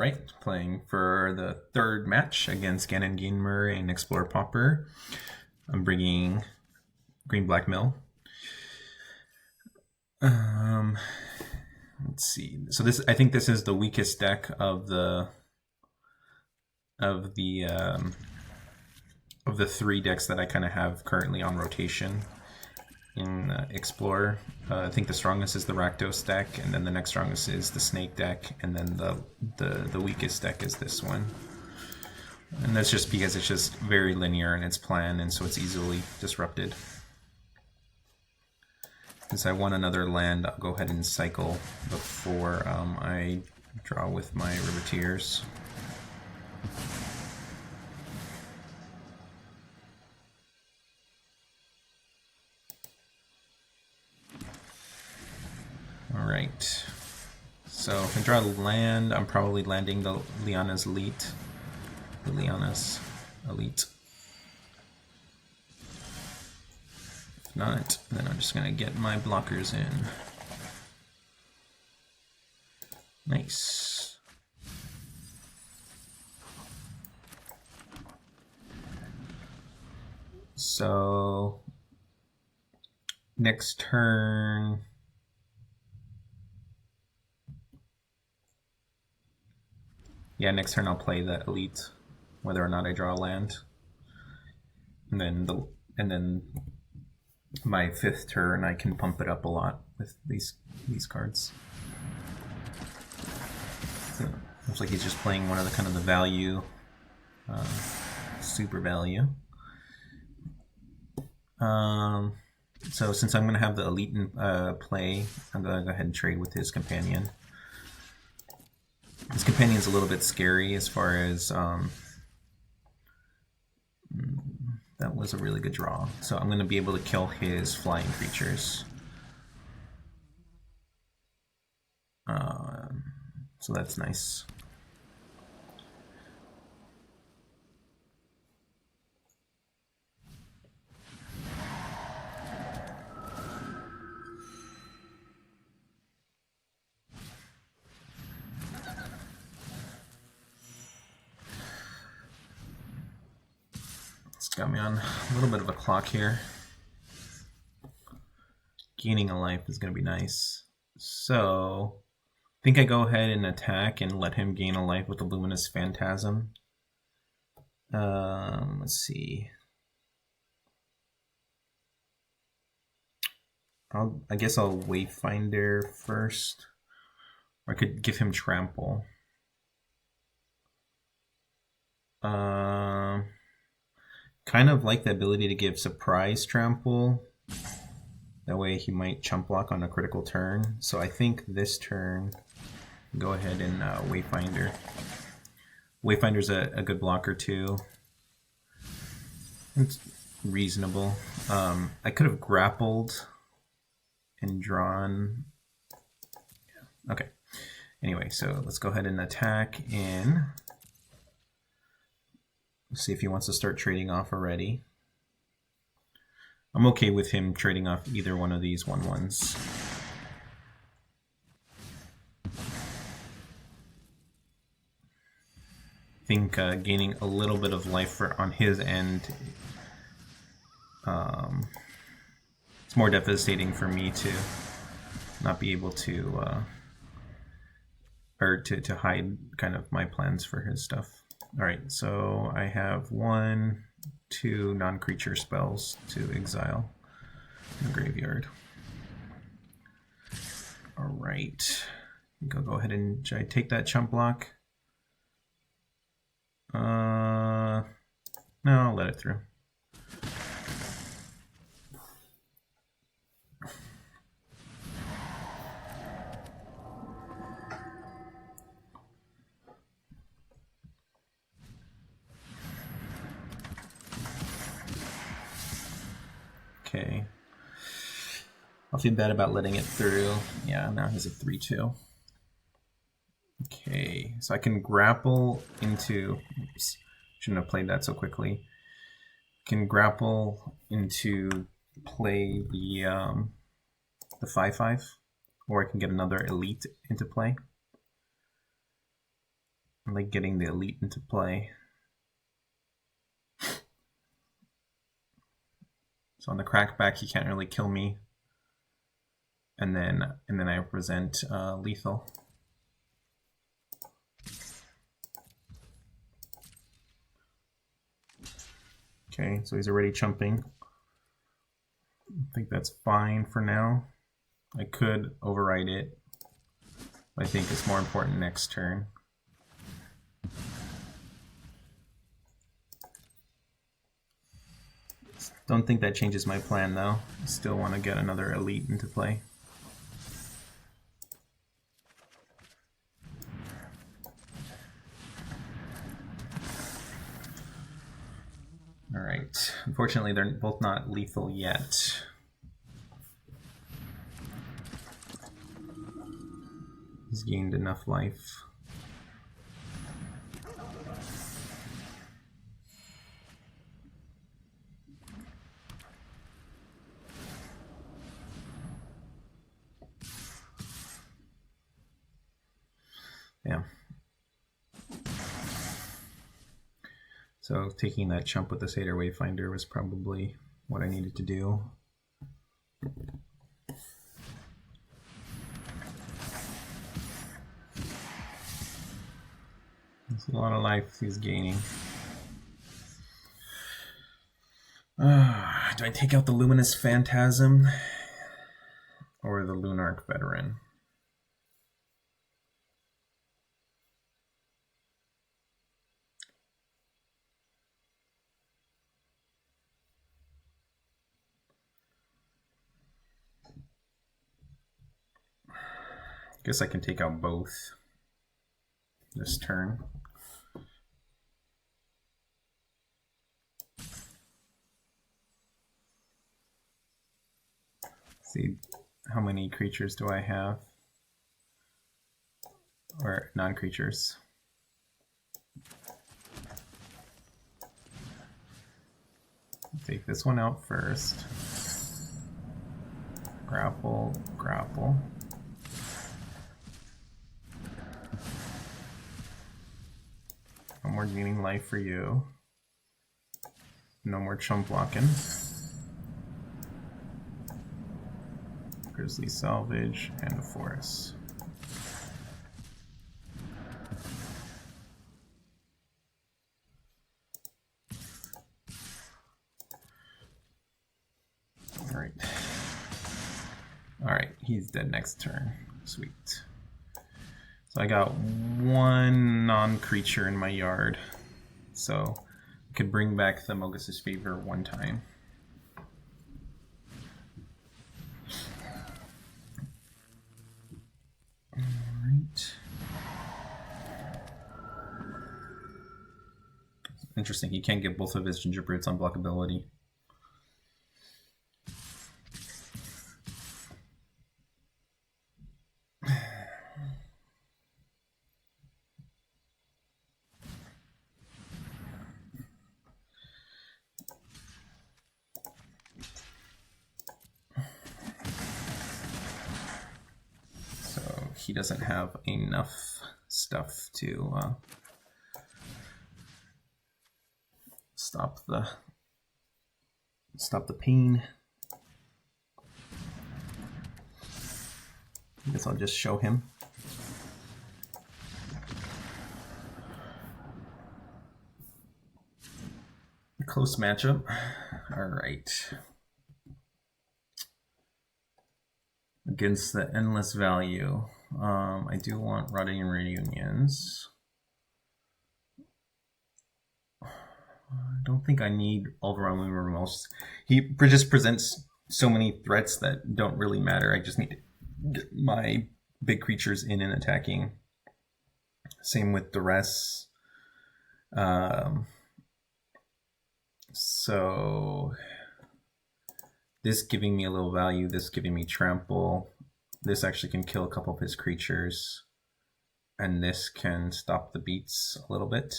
Alright, playing for the third match against Ganon Gamer and Explorer Pauper. I'm bringing Green-Black Mill. Let's see. So this, I think this is the weakest deck of the three decks that I kind of have currently on rotation in Explorer. I think the strongest is the Rakdos deck, and then the next strongest is the Snake deck, and then the weakest deck is this one. And that's just because it's just very linear in its plan, and so it's easily disrupted. Since I want another land, I'll go ahead and cycle before I draw with my Riveteers. Alright, so if I draw land, I'm probably landing the Liliana's Elite. If not, then I'm just going to get my blockers in. Nice. So, next turn... Yeah, next turn I'll play the Elite, whether or not I draw a land. And then my fifth turn I can pump it up a lot with these cards. So, looks like he's just playing one of the kind of the value, super value. So since I'm going to have the Elite in play, I'm going to go ahead and trade with his companion. His companion's a little bit scary as far as that was a really good draw. So I'm going to be able to kill his flying creatures. So that's nice. Got me on a little bit of a clock here. Gaining a life is going to be nice. So, I think I go ahead and attack and let him gain a life with the Luminous Phantasm. Let's see. I guess I'll Wayfinder first. Or I could give him Trample. Kind of like the ability to give Surprise Trample. That way he might chump block on a critical turn. So I think this turn, go ahead and Wayfinder. Wayfinder's a good blocker too. It's reasonable. I could have grappled and drawn. Yeah. Okay. Anyway, so let's go ahead and attack in. See if he wants to start trading off already. I'm okay with him trading off either one of these 1/1s. I think gaining a little bit of life on his end, it's more devastating for me to not be able to, or to hide kind of my plans for his stuff. Alright, so I have 1, 2 non-creature spells to exile in the graveyard. Alright, go ahead and should I take that chump block? No, I'll let it through. Okay. I'll feel bad about letting it through. Yeah, now he's at 3/2. Okay, so I can grapple into... Oops, shouldn't have played that so quickly. Can grapple into play the 5/5, or I can get another Elite into play. like getting the elite into play. So on the crackback, he can't really kill me. And then I present lethal. Okay, so he's already chumping. I think that's fine for now. I could override it. I think it's more important next turn. Don't think that changes my plan though. I still want to get another elite into play. Alright, unfortunately they're both not lethal yet. He's gained enough life. Yeah. So taking that chump with the Satyr Wayfinder was probably what I needed to do. There's a lot of life he's gaining. Do I take out the Luminous Phantasm or the Lunarch Veteran? Guess I can take out both this turn. See, how many creatures do I have? Or non-creatures. Take this one out first. Grapple, grapple. No more gaining life for you. No more chump blocking. Grisly Salvage and a Forest. Alright. Alright, he's dead next turn. Sweet. So I got one non-creature in my yard. So I could bring back the Mogis' Favor one time. Alright. Interesting, he can't get both of his Gingerbrutes on blockability. He doesn't have enough stuff to stop the pain. I guess I'll just show him. Close matchup. All right. Against the Endless Value. I do want Rotting Reunions. I don't think I need Overwhelming Remorse. He just presents so many threats that don't really matter. I just need to get my big creatures in and attacking. Same with Duress. So this giving me a little value, this giving me trample. This actually can kill a couple of his creatures. And this can stop the beats a little bit.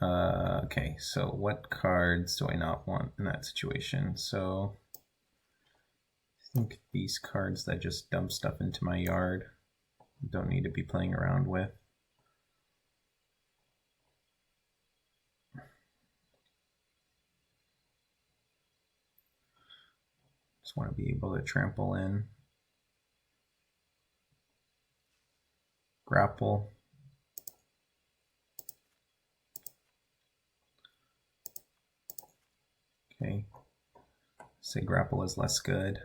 Okay, so what cards do I not want in that situation? So I think these cards that just dump stuff into my yard don't need to be playing around with. want to be able to trample in. Grapple. Okay. Say grapple is less good.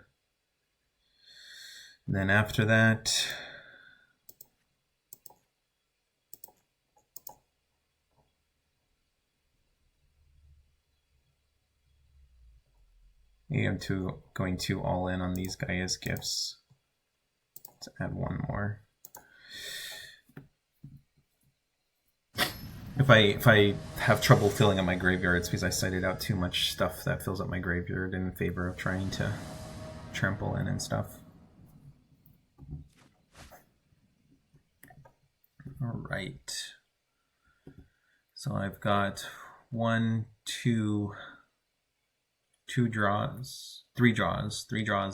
And then after that, maybe I'm going too all in on these Gaea's gifts. Let's add one more. If I have trouble filling up my graveyard, it's because I cited out too much stuff that fills up my graveyard in favor of trying to trample in and stuff. All right. So I've got three draws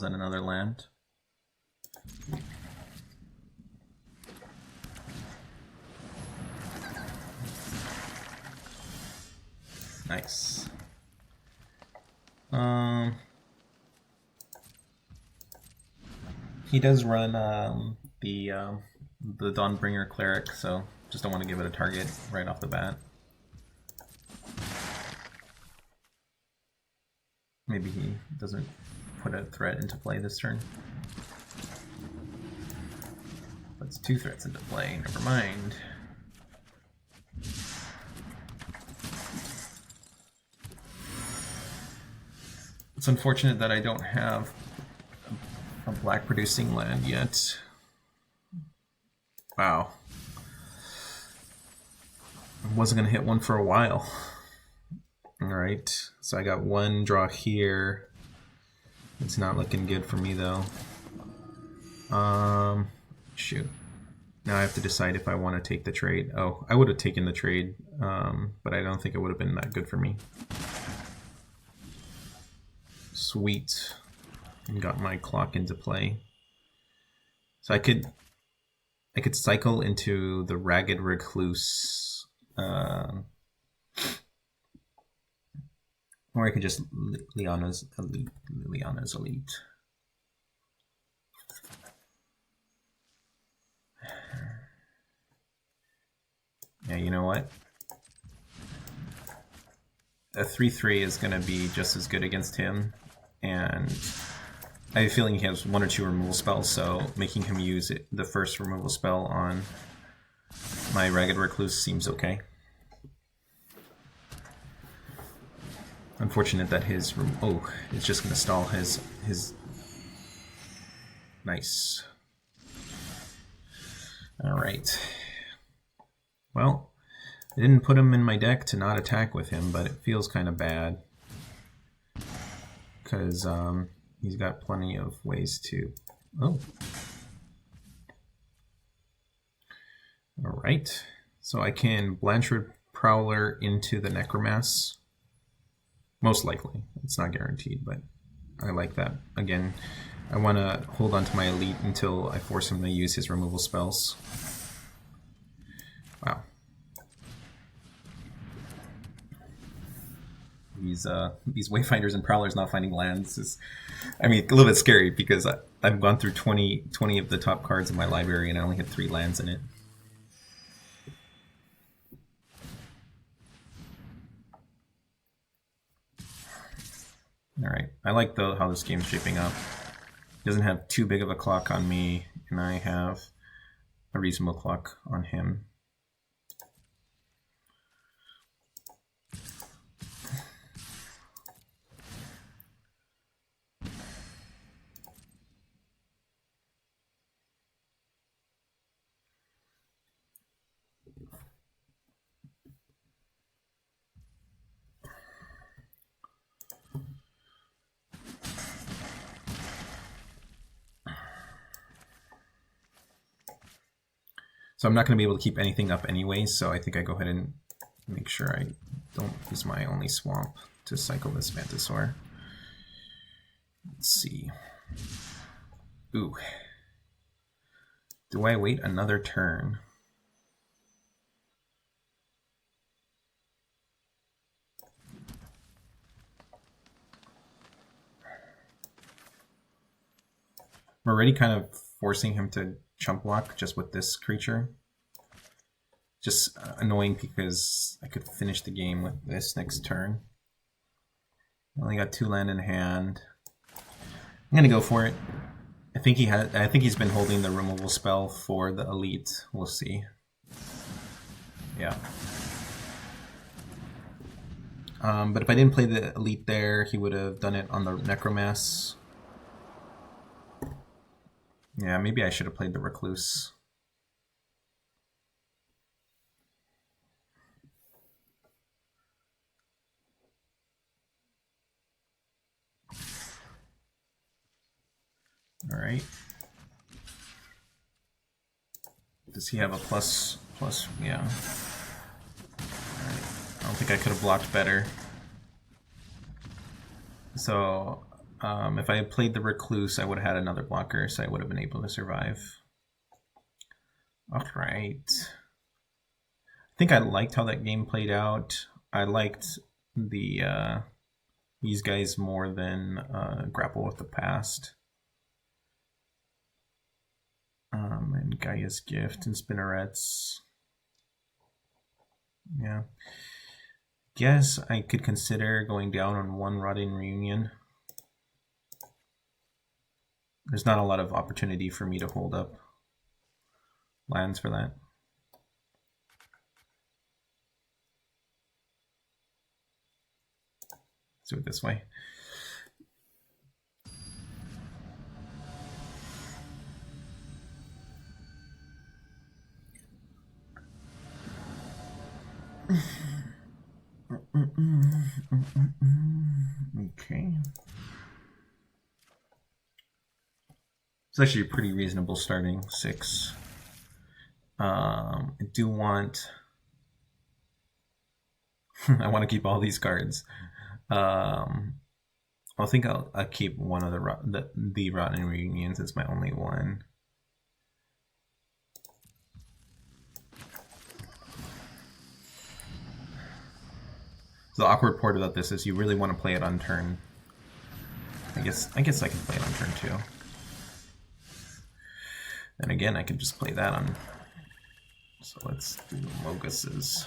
on another land. Nice. He does run the Dawnbringer Cleric, so just don't want to give it a target right off the bat. Maybe he doesn't put a threat into play this turn. Puts 2 threats into play, never mind. It's unfortunate that I don't have a black producing land yet. Wow. I wasn't going to hit one for a while. Alright, so I got one draw here. It's not looking good for me though. Shoot. Now I have to decide if I want to take the trade. Oh, I would have taken the trade, but I don't think it would have been that good for me. Sweet. And got my clock into play. So I could cycle into the Ragged Recluse, or I could just Liliana's Elite. Yeah, you know what? A 3/3 is going to be just as good against him, and I have a feeling he has 1 or 2 removal spells, so making him use the first removal spell on my Ragged Recluse seems okay. Unfortunate that his it's just going to stall his. Nice. All right. Well, I didn't put him in my deck to not attack with him, but it feels kind of bad because he's got plenty of ways to. Oh. All right. So I can Blanchwood Prowler into the Necromass. Most likely. It's not guaranteed, but I like that. Again, I want to hold on to my Elite until I force him to use his removal spells. Wow. These Wayfinders and Prowlers not finding lands is, I mean, a little bit scary because I've gone through 20 of the top cards in my library and I only had 3 lands in it. Alright, I like how this game's shaping up. It doesn't have too big of a clock on me, and I have a reasonable clock on him. So I'm not going to be able to keep anything up anyways, so I think I go ahead and make sure I don't use my only swamp to cycle this Vantasaur. Let's see. Ooh. Do I wait another turn? I'm already kind of forcing him to chump block just with this creature. Just annoying because I could finish the game with this next turn. I only got 2 land in hand. I'm gonna go for it. I think he's been holding the removal spell for the elite. We'll see. Yeah. But if I didn't play the elite there, he would have done it on the Necromass. Yeah, maybe I should have played the Recluse. All right. Does he have a plus? Yeah. All right. I don't think I could have blocked better. So if I had played the Recluse, I would have had another blocker, so I would have been able to survive. All right. I think I liked how that game played out. I liked the these guys more than Grapple with the Past. And Gaea's Gift and Spinnerets. Yeah. Guess I could consider going down on 1 Rotting Reunion. There's not a lot of opportunity for me to hold up lands for that. Let's do it this way. Okay. It's actually a pretty reasonable starting 6. I do want... I want to keep all these cards. I think I'll keep one of the Rotten Reunions. It's my only one. The awkward part about this is you really want to play it on turn. I guess I can play it on turn 2. Then again, I could just play that on. So let's do Mogis's.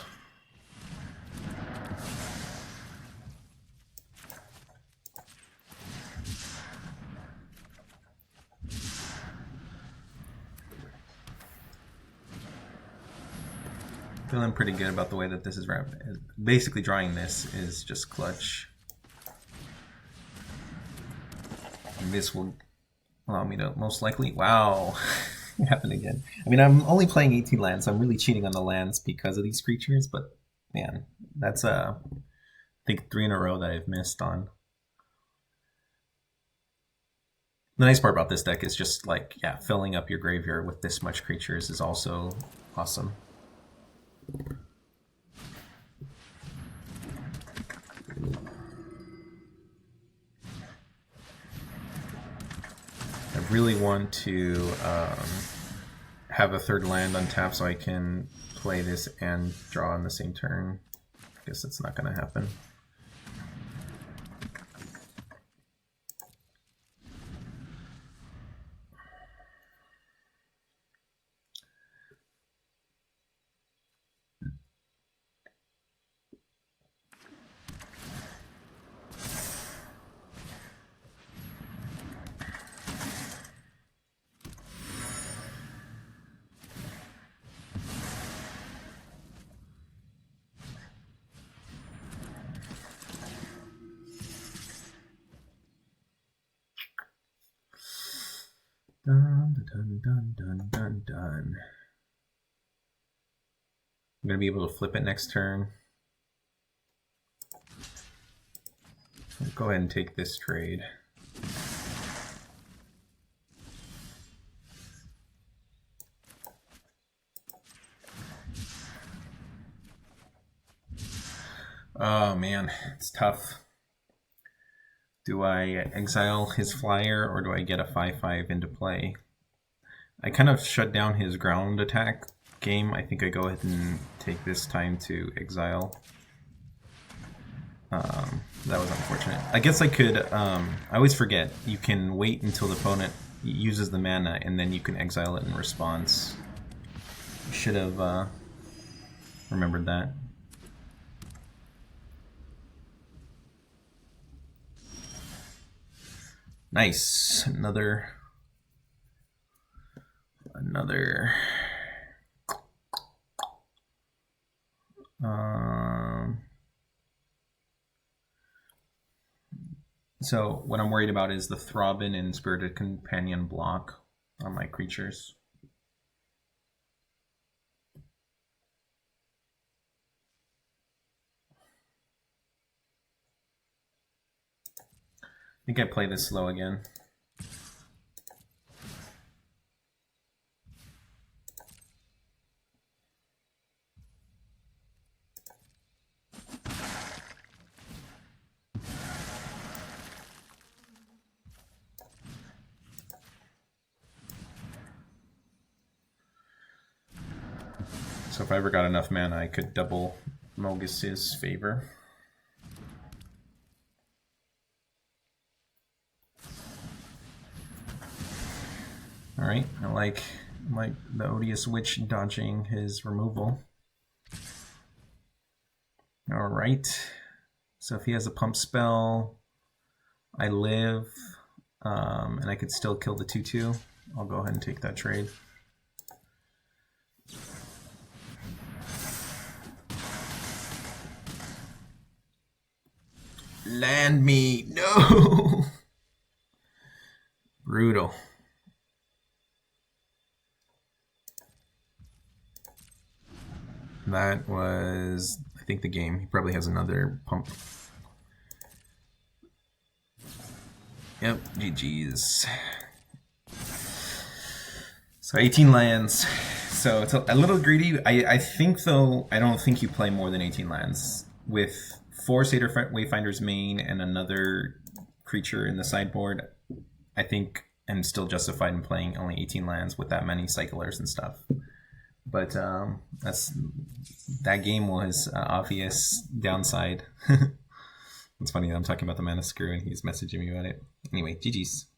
Feeling pretty good about the way that this is wrapped. Basically, drawing this is just clutch. And this will allow me to most likely. Wow, it happened again. I mean, I'm only playing 18 lands, so I'm really cheating on the lands because of these creatures. But man, that's I think 3 in a row that I've missed on. The nice part about this deck is just like, yeah, filling up your graveyard with this much creatures is also awesome. I really want to have a 3rd land on tap so I can play this and draw on the same turn. I guess that's not going to happen. Done. I'm going to be able to flip it next turn. I'll go ahead and take this trade. Oh man, it's tough. Do I exile his flyer or do I get a 5/5 into play? I kind of shut down his ground attack game. I think I go ahead and take this time to exile. That was unfortunate. I guess I could, I always forget, you can wait until the opponent uses the mana, and then you can exile it in response. Should have remembered that. Nice. Another. So what I'm worried about is the Throbbing and Spirited Companion block on my creatures. I think I play this slow again. So if I ever got enough mana, I could double Mogis' favor. Alright, I like the Odious Witch dodging his removal. Alright, so if he has a pump spell, I live, and I could still kill the 2/2. I'll go ahead and take that trade. Land me! No! Brutal. That was, I think, the game. He probably has another pump. Yep, GG's. So 18 lands. So it's a little greedy. I think, though, I don't think you play more than 18 lands. With 4 Satyr Wayfinders main and another creature in the sideboard, I think I'm still justified in playing only 18 lands with that many cyclers and stuff. But that game was obvious downside. It's funny that I'm talking about the mana screw and he's messaging me about it. Anyway, GG's.